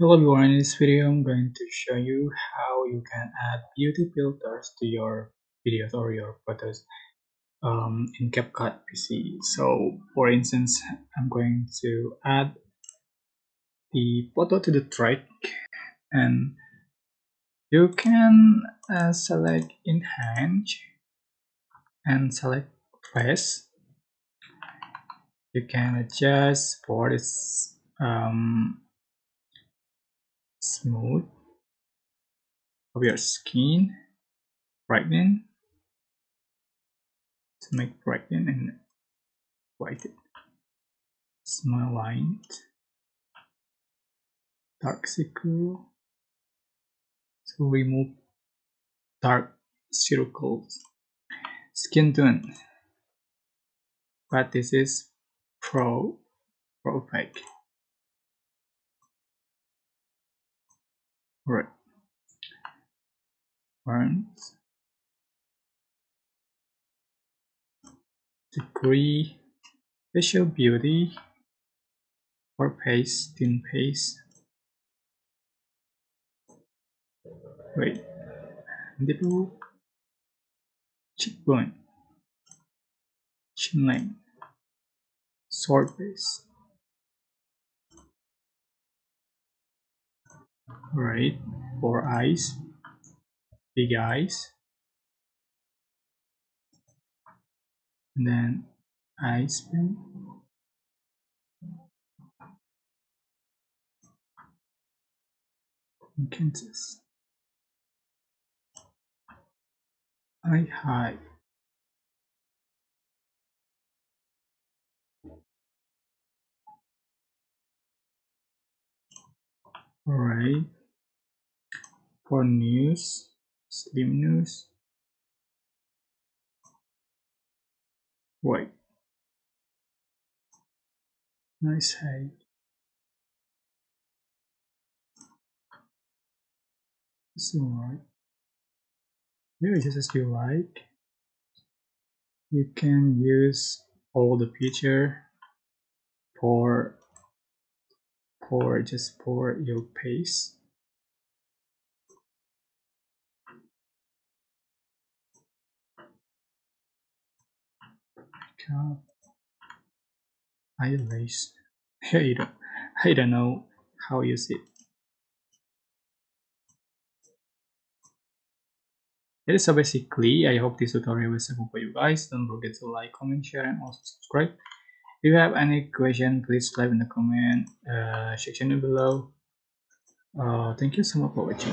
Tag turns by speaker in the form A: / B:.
A: Hello everyone, in this video I'm going to show you how you can add beauty filters to your videos or your photos in CapCut PC. So for instance, I'm going to add the photo to the track, and you can select enhance and select face. You can adjust for its smooth of your skin, brighten to make brighten and whiten, smile line, dark circle to remove dark circles, skin tone, but this is perfect. Right, burns, degree, facial beauty, or paste, thin paste. Wait, nipple, cheekbone, chin line, short face. Right, for eyes, big eyes, and then eyes pen, and Kansas, eye high. Alright, for news, slim news, right, nice height. It's alright. Maybe just as you like. You can use all the picture for for your paste. God, eyelash. I don't know how you use it. That is so basically, I hope this tutorial was helpful for you guys. Don't forget to like, comment, share, and also subscribe. If you have any question, please leave in the comment section below. Thank you so much for watching.